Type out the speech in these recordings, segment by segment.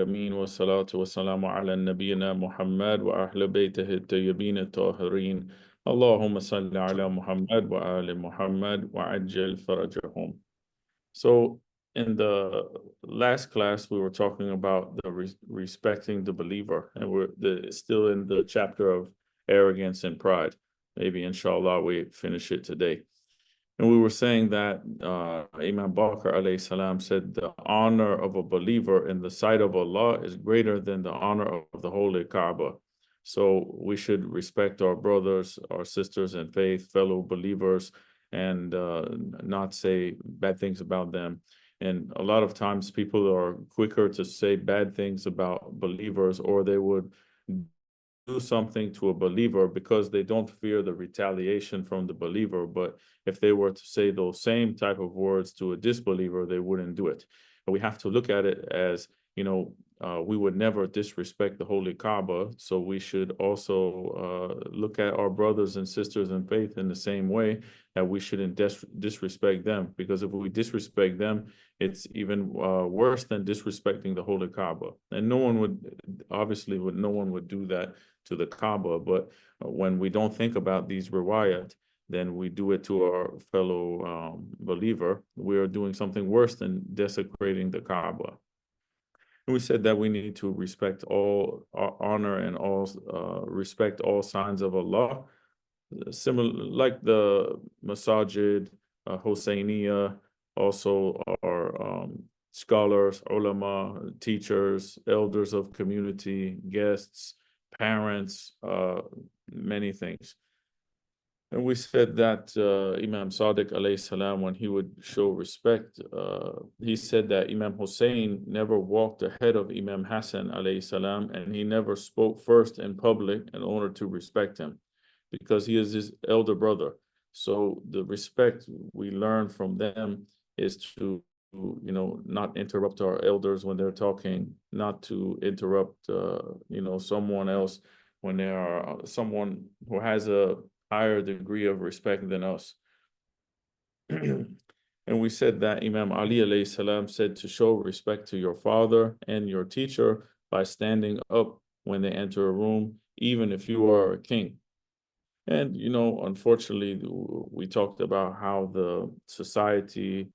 العالمين والصلاة والسلام على نبينا محمد وأهل بيته الطيبين الطاهرين اللهم صل على محمد وآل محمد وعجل فرجهم. So in the last class we were talking about the respecting the believer, and we're still in the chapter of arrogance and pride. Maybe inshallah we finish it today. And we were saying that Imam Bakr alayhi salam said the honor of a believer in the sight of Allah is greater than the honor of the Holy Kaaba. So we should respect our brothers, our sisters in faith, fellow believers, and not say bad things about them. And a lot of times people are quicker to say bad things about believers, or they would do something to a believer because they don't fear the retaliation from the believer. But if they were to say those same type of words to a disbeliever, they wouldn't do it. And we have to look at it as, we would never disrespect the Holy Kaaba. So we should also look at our brothers and sisters in faith in the same way, that we shouldn't disrespect them. Because if we disrespect them, it's even worse than disrespecting the Holy Kaaba. And no one would do that to the Kaaba. But when we don't think about these riwayat, then we do it to our fellow believer. We are doing something worse than desecrating the Kaaba. And we said that we need to respect all honor and all respect all signs of Allah, similar like the Masajid, Hosseiniya, also our scholars, ulama, teachers, elders of community, guests, parents, many things. And we said that Imam Sadiq alayhi salam, when he would show respect, he said that Imam Hussein never walked ahead of Imam Hassan alayhi salam, and he never spoke first in public in order to respect him, because he is his elder brother. So the respect we learn from them is to, not interrupt our elders when they're talking, not to interrupt, someone else when they are someone who has a higher degree of respect than us. And we said that Imam Ali alayhi salam said to show respect to your father and your teacher by standing up when they enter a room, even if you are a king. And, unfortunately, we talked about how the society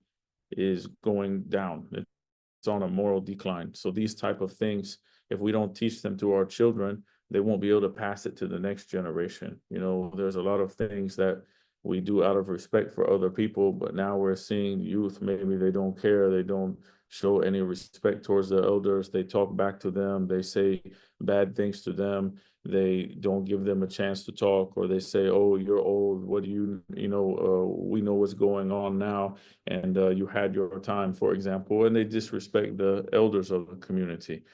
is going down. It's on a moral decline. So these type of things, if we don't teach them to our children, they won't be able to pass it to the next generation. There's a lot of things that we do out of respect for other people, but now we're seeing youth, maybe they don't care, they don't show any respect towards the elders, they talk back to them, they say bad things to them, they don't give them a chance to talk, or they say, oh, you're old, what do we know what's going on now, and you had your time, for example, and they disrespect the elders of the community.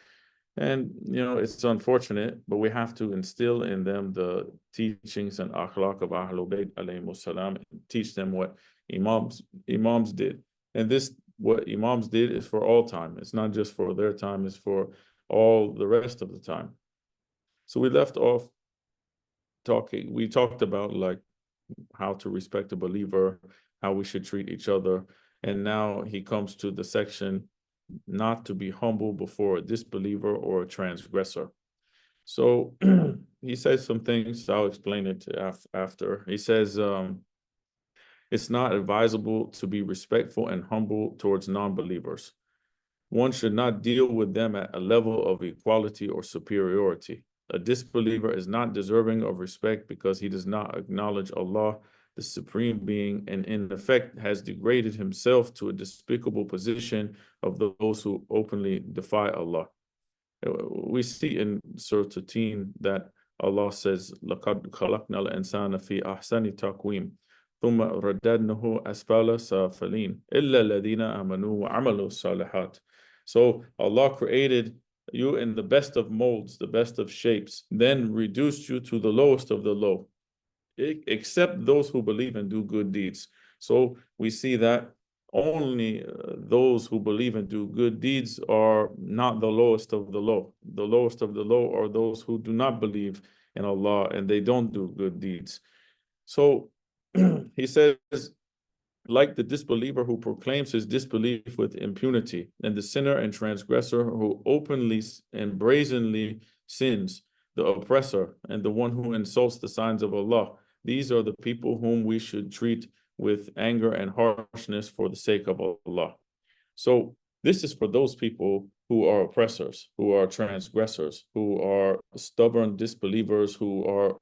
And, it's unfortunate, but we have to instill in them the teachings and akhlaq of Ahlul Bayt alayhimus salam, and teach them what imams did. And this, what imams did, is for all time. It's not just for their time, it's for all the rest of the time. So we left off we talked about like how to respect a believer, how we should treat each other. And now he comes to the section, not to be humble before a disbeliever or a transgressor. So he says some things, I'll explain it after. He says, it's not advisable to be respectful and humble towards non-believers. One should not deal with them at a level of equality or superiority. A disbeliever is not deserving of respect because he does not acknowledge Allah, the Supreme Being, and in effect has degraded himself to a despicable position of those who openly defy Allah. We see in Surah Mateen that Allah says, لَقَدْ خَلَقْنَا الْإِنسَانَ فِي أَحْسَنِ تَقْوِيمٍ ثُمَّ رَدَدْنَهُ أَسْفَلَ سَافِلِينَ إِلَّا الَّذِينَ آمَنُوا وَعَمَلُوا الصَّالِحَاتِ. So Allah created you in the best of molds, the best of shapes, then reduced you to the lowest of the low, except those who believe and do good deeds. So we see that only those who believe and do good deeds are not the lowest of the low. The lowest of the low are those who do not believe in Allah and they don't do good deeds. So he says, like the disbeliever who proclaims his disbelief with impunity, and the sinner and transgressor who openly and brazenly sins, the oppressor, and the one who insults the signs of Allah. These are the people whom we should treat with anger and harshness for the sake of Allah. So this is for those people who are oppressors, who are transgressors, who are stubborn disbelievers, who are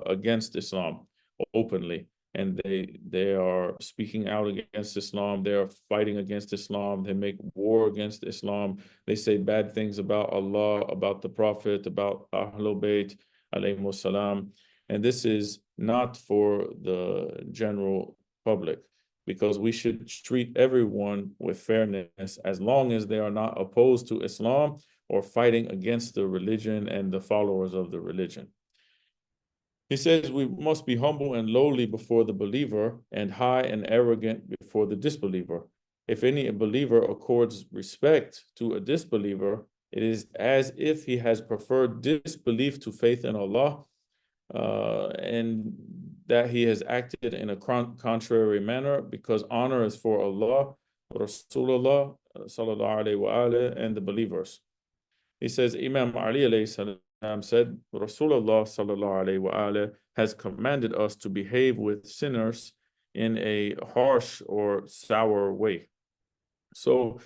against Islam openly, and they are speaking out against Islam. They are fighting against Islam. They make war against Islam. They say bad things about Allah, about the Prophet, about Ahlul Bayt, alayhimus salam. And this is not for the general public, because we should treat everyone with fairness as long as they are not opposed to Islam or fighting against the religion and the followers of the religion. He says we must be humble and lowly before the believer and high and arrogant before the disbeliever. If any believer accords respect to a disbeliever, it is as if he has preferred disbelief to faith in Allah, and that he has acted in a contrary manner, because honor is for Allah, Rasulullah sallallahu alaihi wa and the believers. He says Imam Ali alayhi salam said, Rasulullah sallallahu alaihi wa has commanded us to behave with sinners in a harsh or sour way. So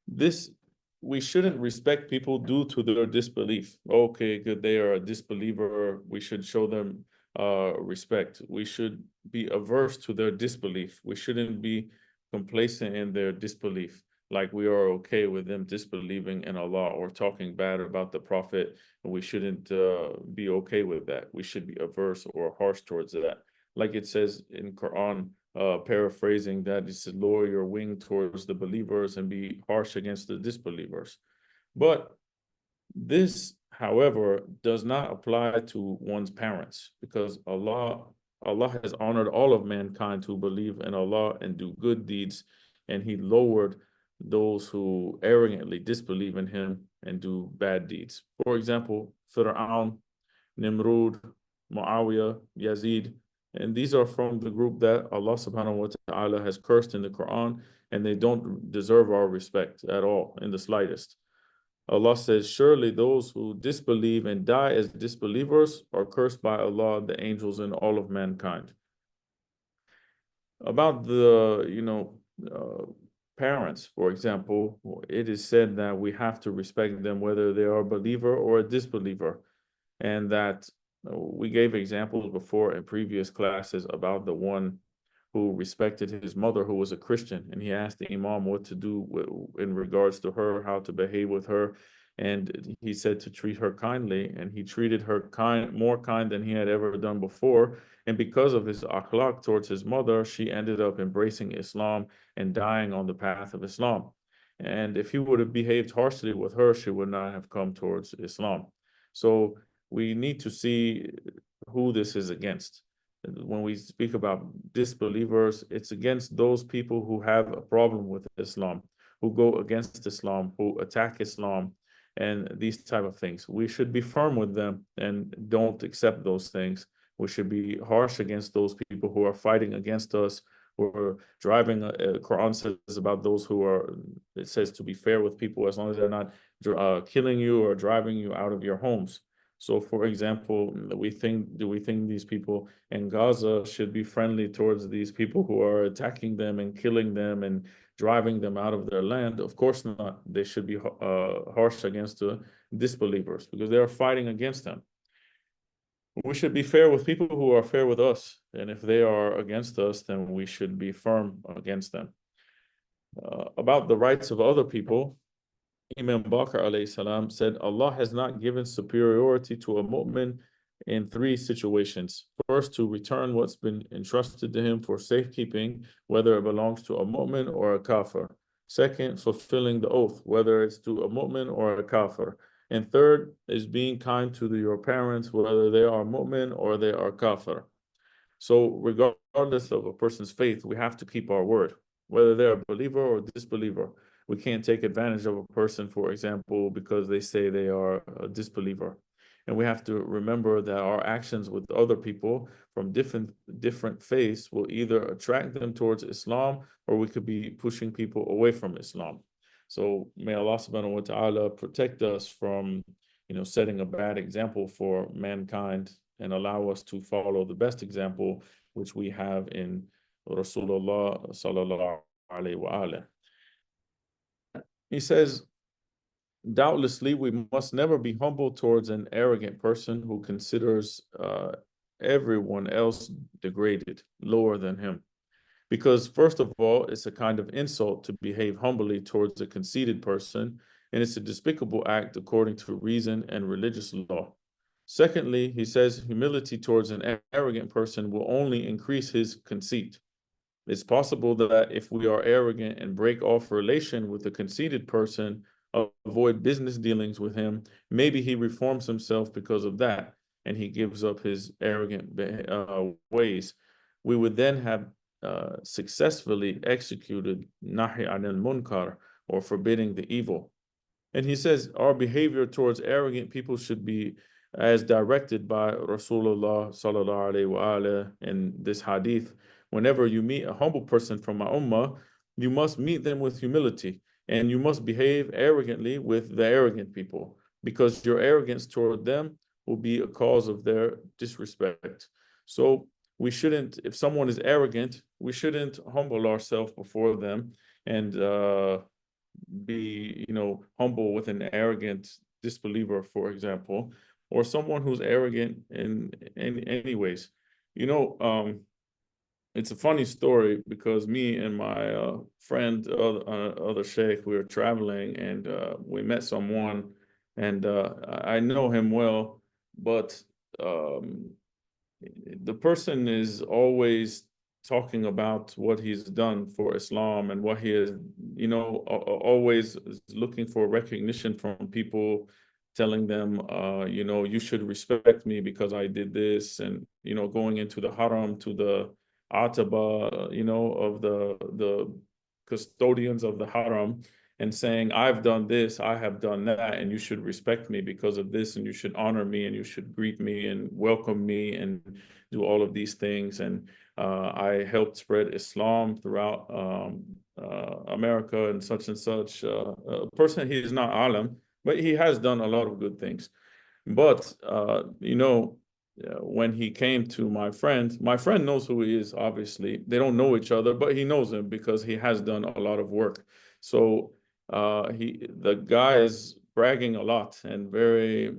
this we shouldn't respect people due to their disbelief. Okay, good, they are a disbeliever. We should show them respect. We should be averse to their disbelief. We shouldn't be complacent in their disbelief, like we are okay with them disbelieving in Allah or talking bad about the Prophet. We shouldn't be okay with that. We should be averse or harsh towards that. Like it says in Quran, paraphrasing that, it says, lower your wing towards the believers and be harsh against the disbelievers. But this, however, does not apply to one's parents, because Allah has honored all of mankind who believe in Allah and do good deeds, and He lowered those who arrogantly disbelieve in Him and do bad deeds. For example, Fir'aun, Nimrud, Muawiyah, Yazid, and these are from the group that Allah subhanahu wa ta'ala has cursed in the Quran, and they don't deserve our respect at all, in the slightest. Allah says, surely those who disbelieve and die as disbelievers are cursed by Allah, the angels, and all of mankind. About the, parents, for example, it is said that we have to respect them whether they are a believer or a disbeliever, and that we gave examples before in previous classes about the one who respected his mother, who was a Christian, and he asked the Imam what to do in regards to her, how to behave with her, and he said to treat her kindly, and he treated her more kind than he had ever done before. And because of his akhlaq towards his mother, she ended up embracing Islam and dying on the path of Islam. And if he would have behaved harshly with her, she would not have come towards Islam. So we need to see who this is against. When we speak about disbelievers, it's against those people who have a problem with Islam, who go against Islam, who attack Islam, and these type of things. We should be firm with them and don't accept those things. We should be harsh against those people who are fighting against us, who are driving. Quran says about those who are, it says to be fair with people as long as they're not killing you or driving you out of your homes. So, for example, do we think these people in Gaza should be friendly towards these people who are attacking them and killing them and driving them out of their land? Of course not. They should be harsh against the disbelievers because they are fighting against them. We should be fair with people who are fair with us, and if they are against us, then we should be firm against them. About the rights of other people, Imam Bakr alayhi salam said, Allah has not given superiority to a mu'min in three situations. First, to return what's been entrusted to him for safekeeping, whether it belongs to a mu'min or a kafir. Second, fulfilling the oath, whether it's to a mu'min or a kafir. And third is being kind to your parents, whether they are mu'min or they are kafir. So regardless of a person's faith, we have to keep our word, whether they're a believer or disbeliever. We can't take advantage of a person, for example, because they say they are a disbeliever. And we have to remember that our actions with other people from different faiths will either attract them towards Islam, or we could be pushing people away from Islam. So may Allah subhanahu wa ta'ala protect us from, setting a bad example for mankind, and allow us to follow the best example, which we have in Rasulullah sallallahu alayhi wa alayhi. He says, doubtlessly, we must never be humble towards an arrogant person who considers everyone else degraded, lower than him. Because, first of all, it's a kind of insult to behave humbly towards a conceited person, and it's a despicable act according to reason and religious law. Secondly, he says humility towards an arrogant person will only increase his conceit. It's possible that if we are arrogant and break off relation with a conceited person, avoid business dealings with him, maybe he reforms himself because of that, and he gives up his arrogant ways. We would then have successfully executed nahi anil munkar, or forbidding the evil. And he says our behavior towards arrogant people should be as directed by Rasulullah sallallahu alaihi wasallam in this hadith. Whenever you meet a humble person from my ummah, you must meet them with humility, and you must behave arrogantly with the arrogant people, because your arrogance toward them will be a cause of their disrespect. So we shouldn't, if someone is arrogant, we shouldn't humble ourselves before them and be, humble with an arrogant disbeliever, for example, or someone who's arrogant in any ways. It's a funny story, because me and my friend, other Sheikh, we were traveling, and we met someone, and I know him well, but the person is always talking about what he's done for Islam, and what he is, always looking for recognition from people, telling them, you should respect me because I did this, and, going into the haram, to the ataba, of the custodians of the haram, and saying, I've done this, I have done that, and you should respect me because of this, and you should honor me, and you should greet me and welcome me and do all of these things. And I helped spread Islam throughout America and such and such. A person, he is not alim, but he has done a lot of good things. But, when he came to my friend knows who he is, obviously. They don't know each other, but he knows him because he has done a lot of work. So the guy is bragging a lot, and very,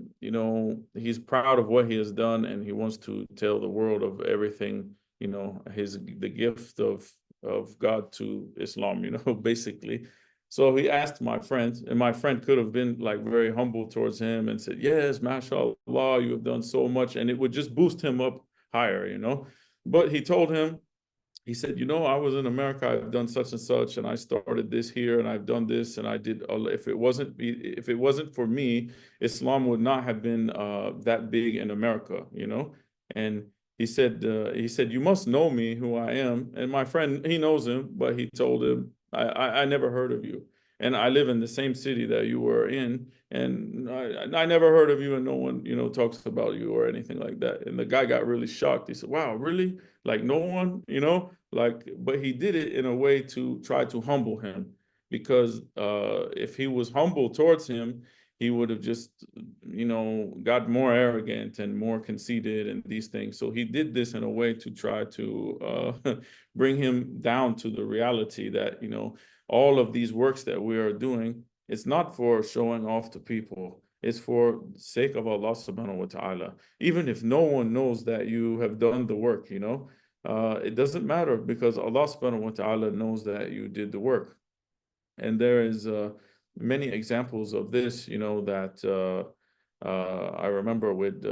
he's proud of what he has done, and he wants to tell the world of everything, the gift of God to Islam, basically. So he asked my friend, and my friend could have been like very humble towards him and said, yes, mashallah, you have done so much, and it would just boost him up higher. But he told him, he said, I was in America, I've done such and such, and I started this here, and I've done this, and I did. If it wasn't for me, Islam would not have been that big in America, And he said, you must know me, who I am. And my friend, he knows him, but he told him, I never heard of you, and I live in the same city that you were in, and I never heard of you, and no one, talks about you or anything like that. And the guy got really shocked. He said, wow, really? Like no one, but he did it in a way to try to humble him, because if he was humble towards him, he would have just, got more arrogant and more conceited and these things. So he did this in a way to try to bring him down to the reality that, all of these works that we are doing, it's not for showing off to people. It's for the sake of Allah subhanahu wa ta'ala. Even if no one knows that you have done the work, it doesn't matter, because Allah subhanahu wa ta'ala knows that you did the work. And there is many examples of this, that I remember with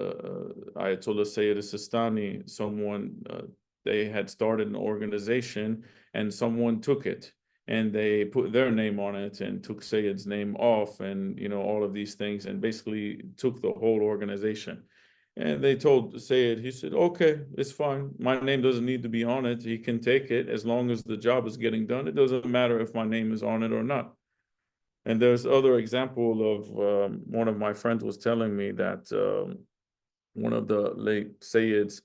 Ayatollah Sayyid Sistani, someone, they had started an organization, and someone took it, and they put their name on it and took Sayyid's name off, and, all of these things, and basically took the whole organization. And they told Sayyid, he said, okay, it's fine. My name doesn't need to be on it. He can take it as long as the job is getting done. It doesn't matter if my name is on it or not. And there's other example of one of my friends was telling me that one of the late Sayyids,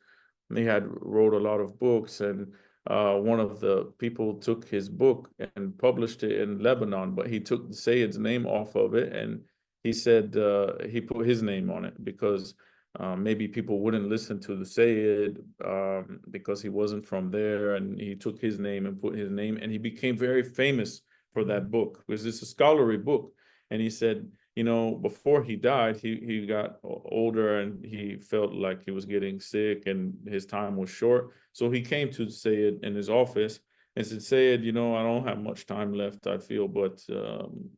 he had wrote a lot of books, and one of the people took his book and published it in Lebanon, but he took the Sayyid's name off of it, and he said he put his name on it because maybe people wouldn't listen to the Sayyid because he wasn't from there, and he took his name and put his name, and he became very famous for that book because it's a scholarly book. And he said, you know, before he died, he got older and he felt like he was getting sick and his time was short. So he came to Sayed in his office and said, Sayed, you know, I don't have much time left, I feel, but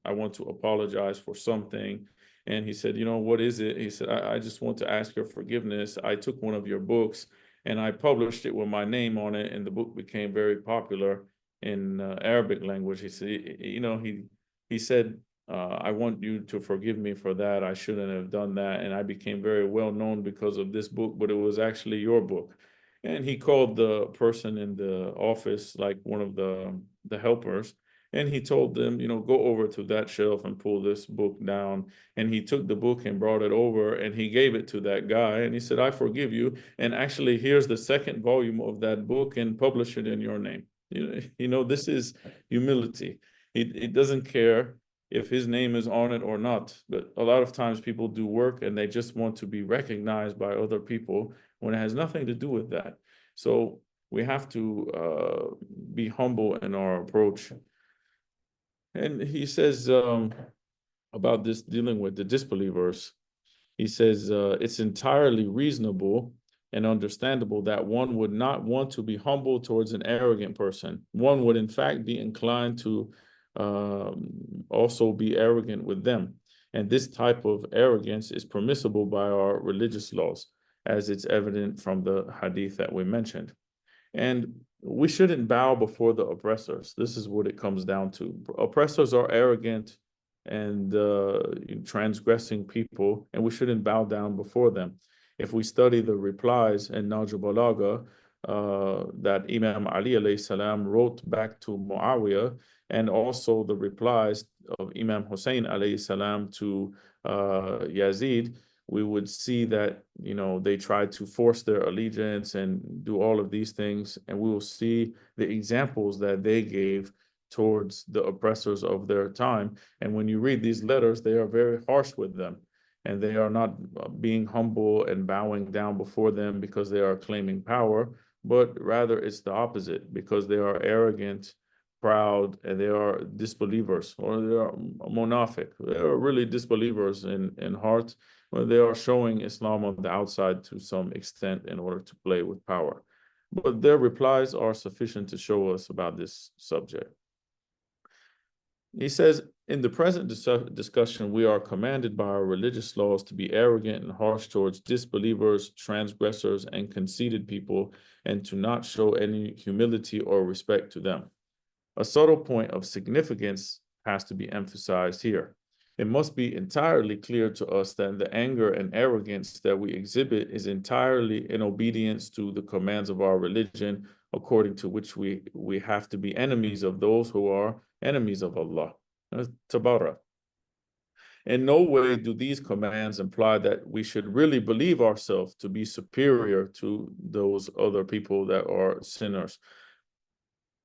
I want to apologize for something. And he said, you know, what is it? He said, I just want to ask your forgiveness. I took one of your books and I published it with my name on it, and the book became very popular in Arabic language. He said, you know, he said, I want you to forgive me for that. I shouldn't have done that. And I became very well known because of this book, but it was actually your book. And he called the person in the office, like one of the helpers, and he told them, you know, go over to that shelf and pull this book down. And he took the book and brought it over and he gave it to that guy. And he said, I forgive you. And actually, here's the second volume of that book and publish it in your name. You know, this is humility. He doesn't care if his name is on it or not. But a lot of times people do work and they just want to be recognized by other people when it has nothing to do with that. So we have to be humble in our approach. And he says about this dealing with the disbelievers, he says it's entirely reasonable and understandable that one would not want to be humble towards an arrogant person. One would, in fact, be inclined to also be arrogant with them. And this type of arrogance is permissible by our religious laws, as it's evident from the hadith that we mentioned. And we shouldn't bow before the oppressors. This is what it comes down to. Oppressors are arrogant and transgressing people, and we shouldn't bow down before them. If we study the replies in Nahj al-Balagha that Imam Ali alayhi salam wrote back to Muawiyah, and also the replies of Imam Hussein alayhi salam to Yazid, we would see that, you know, they tried to force their allegiance and do all of these things, and we will see the examples that they gave towards the oppressors of their time. And when you read these letters, they are very harsh with them, and they are not being humble and bowing down before them because they are claiming power, but rather it's the opposite, because they are arrogant, proud, and they are disbelievers, or they are munafiq. They are really disbelievers in heart. Well, they are showing Islam on the outside to some extent in order to play with power. But their replies are sufficient to show us about this subject. He says, in the present discussion, we are commanded by our religious laws to be arrogant and harsh towards disbelievers, transgressors, and conceited people, and to not show any humility or respect to them. A subtle point of significance has to be emphasized here. It must be entirely clear to us that the anger and arrogance that we exhibit is entirely in obedience to the commands of our religion, according to which we have to be enemies of those who are enemies of Allah. Tabara. In no way do these commands imply that we should really believe ourselves to be superior to those other people that are sinners.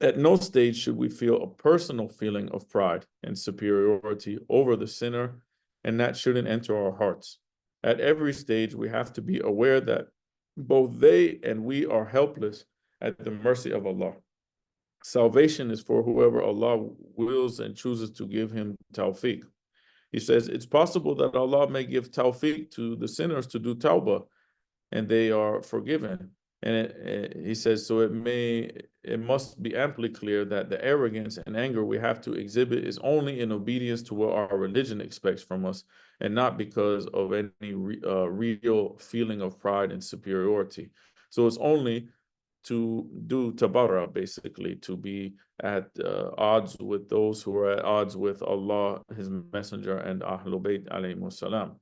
At no stage should we feel a personal feeling of pride and superiority over the sinner, and that shouldn't enter our hearts. At every stage, we have to be aware that both they and we are helpless at the mercy of Allah. Salvation is for whoever Allah wills and chooses to give him tawfiq. He says it's possible that Allah may give tawfiq to the sinners to do tawbah, and they are forgiven. And he says, so it must be amply clear that the arrogance and anger we have to exhibit is only in obedience to what our religion expects from us, and not because of any real feeling of pride and superiority. So it's only to do tabara, basically, to be at odds with those who are at odds with Allah, His Messenger, and Ahlul Bayt alayhimus salam,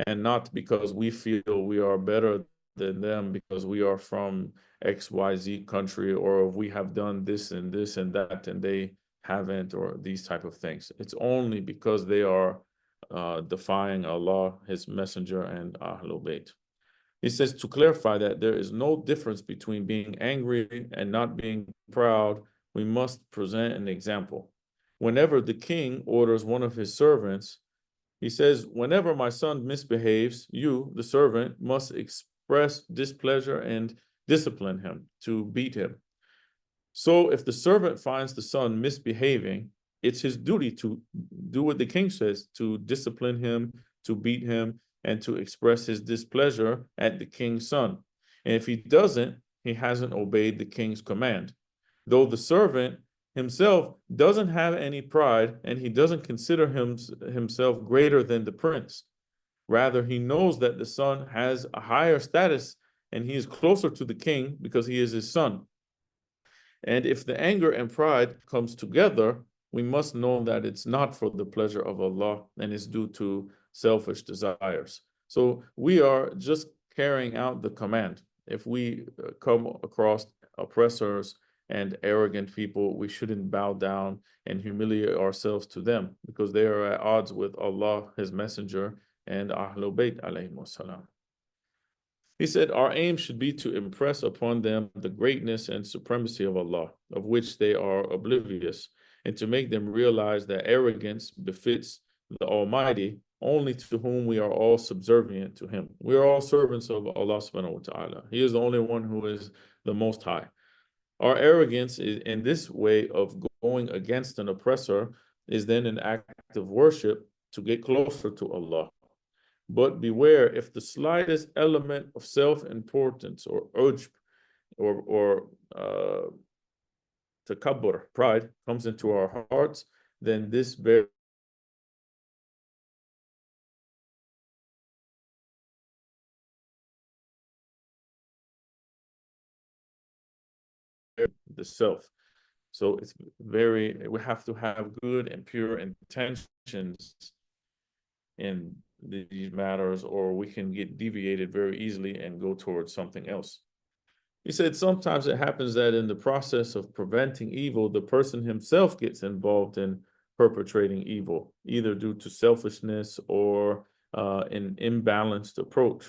and not because we feel we are better than them because we are from XYZ country, or we have done this and that and they haven't, or these type of things. It's only because they are defying Allah, His Messenger, and Ahlul Bayt. He says to clarify that there is no difference between being angry and not being proud. We must present an example. Whenever the king orders one of his servants, he says, whenever my son misbehaves, you, the servant, must express displeasure and discipline him, to beat him. So if the servant finds the son misbehaving, it's his duty to do what the king says, to discipline him, to beat him, and to express his displeasure at the king's son. And if he doesn't, he hasn't obeyed the king's command. Though the servant himself doesn't have any pride and he doesn't consider himself greater than the prince. Rather, he knows that the son has a higher status and he is closer to the king because he is his son. And if the anger and pride comes together, we must know that it's not for the pleasure of Allah and is due to selfish desires. So we are just carrying out the command. If we come across oppressors and arrogant people, we shouldn't bow down and humiliate ourselves to them because they are at odds with Allah, His Messenger, and Ahlul Bayt alayhimus salam. He said, our aim should be to impress upon them the greatness and supremacy of Allah, of which they are oblivious, and to make them realize that arrogance befits the Almighty, only to whom we are all subservient to Him. We are all servants of Allah subhanahu wa ta'ala. He is the only one who is the Most High. Our arrogance is, in this way of going against an oppressor, is then an act of worship to get closer to Allah. But beware, if the slightest element of self-importance or ujb or takabbur, pride, comes into our hearts, then this bears the self. So it's we have to have good and pure intentions in these matters, or we can get deviated very easily and go towards something else. He said sometimes it happens that in the process of preventing evil, the person himself gets involved in perpetrating evil, either due to selfishness or an imbalanced approach.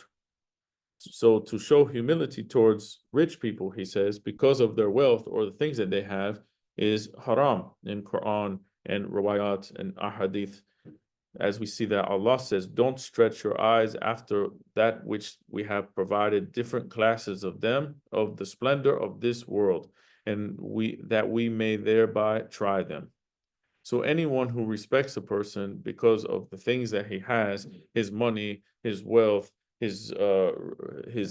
So to show humility towards rich people, he says, because of their wealth or the things that they have, is haram in Quran and riwayat and ahadith. As we see that Allah says, don't stretch your eyes after that which we have provided different classes of them, of the splendor of this world, and that we may thereby try them. So anyone who respects a person because of the things that he has, his money, his wealth, his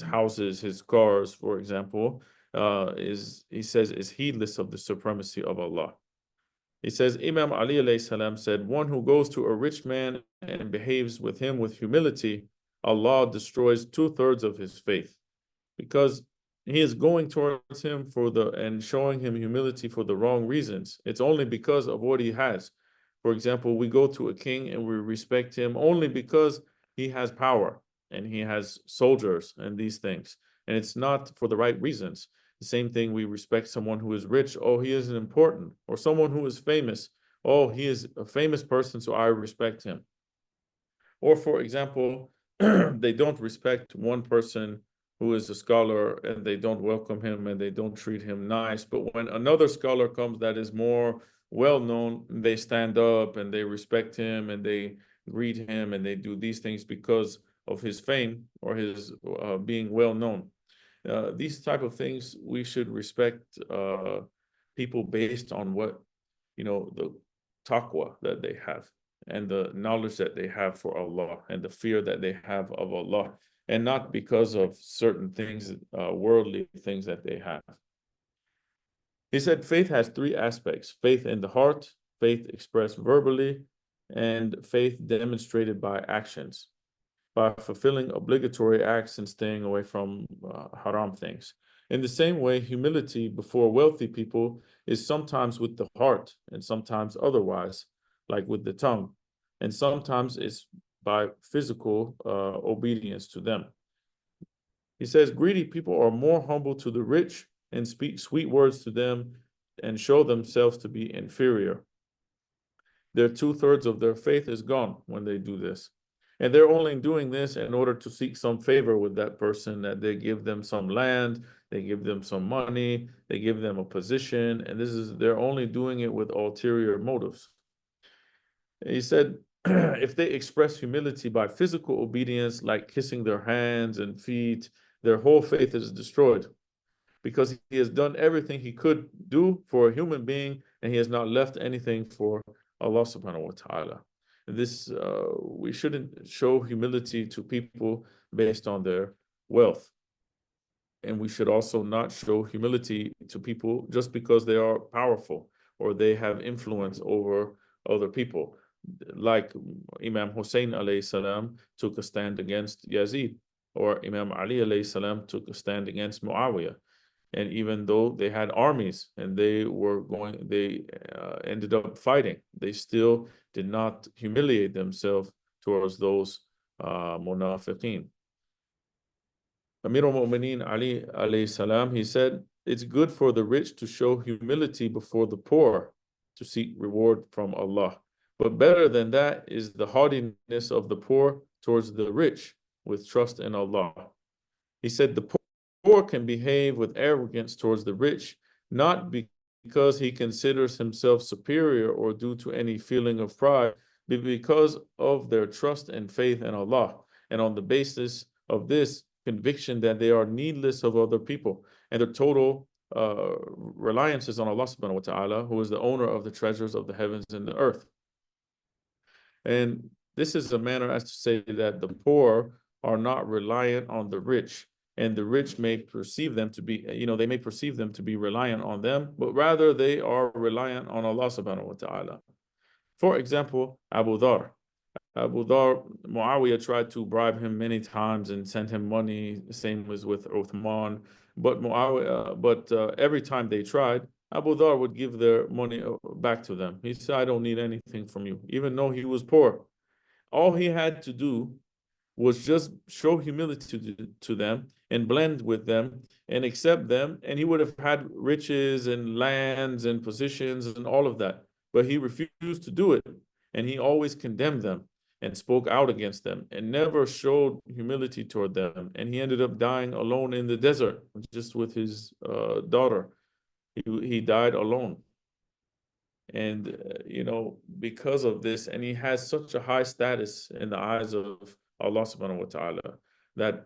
houses, his cars, for example, he says is heedless of the supremacy of Allah. He says, Imam Ali alayhi salam said, one who goes to a rich man and behaves with him with humility, Allah destroys 2/3 of his faith, because he is going towards him and showing him humility for the wrong reasons. It's only because of what he has. For example, we go to a king and we respect him only because he has power and he has soldiers and these things. And it's not for the right reasons. The same thing, we respect someone who is rich. Oh, he is important. Or someone who is famous. Oh, he is a famous person, so I respect him. Or for example, they don't respect one person who is a scholar and they don't welcome him and they don't treat him nice. But when another scholar comes that is more well-known, they stand up and they respect him and they greet him and they do these things because of his fame or his being well-known. These type of things, we should respect people based on what, the taqwa that they have and the knowledge that they have for Allah and the fear that they have of Allah, and not because of certain things, worldly things that they have. He said faith has 3 aspects: faith in the heart, faith expressed verbally, and faith demonstrated by actions, by fulfilling obligatory acts and staying away from haram things. In the same way, humility before wealthy people is sometimes with the heart and sometimes otherwise, like with the tongue, and sometimes it's by physical obedience to them. He says, greedy people are more humble to the rich and speak sweet words to them and show themselves to be inferior. Their 2/3 of their faith is gone when they do this. And they're only doing this in order to seek some favor with that person, that they give them some land, they give them some money, they give them a position, and they're only doing it with ulterior motives. He said, if they express humility by physical obedience, like kissing their hands and feet, their whole faith is destroyed, because he has done everything he could do for a human being, and he has not left anything for Allah subhanahu wa ta'ala. This, we shouldn't show humility to people based on their wealth. And we should also not show humility to people just because they are powerful or they have influence over other people. Like Imam Hussein alayhi salam took a stand against Yazid, or Imam Ali alayhi salam took a stand against Muawiyah. And even though they had armies and they ended up fighting, they still did not humiliate themselves towards those munafiqeen. Amir al-Mu'mineen Ali alayhi salam, he said, it's good for the rich to show humility before the poor to seek reward from Allah. But better than that is the haughtiness of the poor towards the rich with trust in Allah. He said the poor can behave with arrogance towards the rich, not because he considers himself superior or due to any feeling of pride, but because of their trust and faith in Allah, and on the basis of this conviction that they are needless of other people, and their total reliance is on Allah subhanahu wa ta'ala, who is the owner of the treasures of the heavens and the earth. And this is a manner as to say that the poor are not reliant on the rich, and the rich may perceive them to be, they may perceive them to be reliant on them, but rather they are reliant on Allah subhanahu wa ta'ala. For example, Abu Dhar, Muawiyah tried to bribe him many times and sent him money, same as with Uthman, but every time they tried, Abu Dhar would give their money back to them. He said, I don't need anything from you, even though he was poor. All he had to do was just show humility to them and blend with them and accept them, and he would have had riches and lands and positions and all of that. But he refused to do it, and he always condemned them and spoke out against them and never showed humility toward them. And he ended up dying alone in the desert, just with his daughter. He died alone. And, because of this, and he has such a high status in the eyes of Allah subhanahu wa ta'ala, that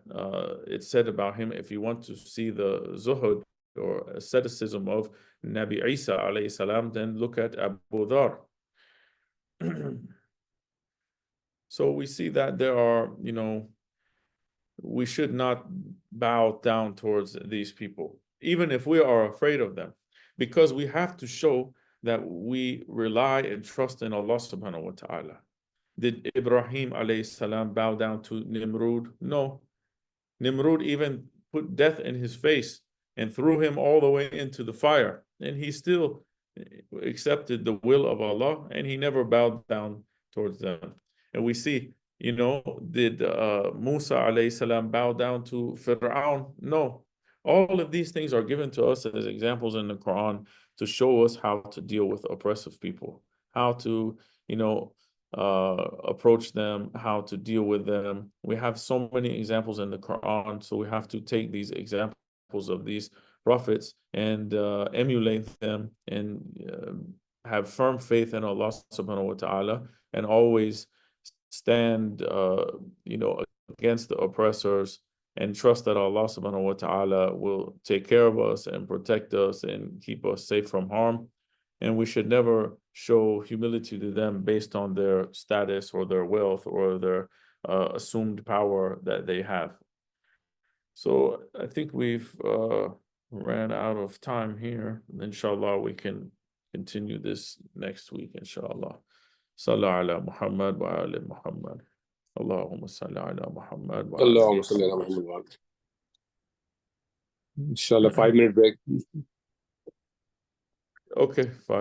it's said about him, if you want to see the zuhud or asceticism of Nabi Isa alayhi salam, then look at Abu Dhar. So we see that there are, we should not bow down towards these people, even if we are afraid of them, because we have to show that we rely and trust in Allah subhanahu wa ta'ala. Did Ibrahim alayhi salam bow down to Nimrud? No. Nimrud even put death in his face and threw him all the way into the fire, and he still accepted the will of Allah, and he never bowed down towards them. And we see, did Musa alayhi salam bow down to Fir'aun? No. All of these things are given to us as examples in the Quran to show us how to deal with oppressive people, how to, approach them, how to deal with them. We have so many examples in the Quran, so we have to take these examples of these prophets and emulate them and have firm faith in Allah subhanahu wa ta'ala, and always stand, against the oppressors, and trust that Allah subhanahu wa ta'ala will take care of us and protect us and keep us safe from harm. And we should never show humility to them based on their status or their wealth or their assumed power that they have. So I think we've ran out of time here. Inshallah, we can continue this next week, inshallah. Sallallahu ala Muhammad wa ali Muhammad. Allahumma salli ala Muhammad wa ali Allahumma salli ala Muhammad. Inshallah, 5-minute break. Okay, 5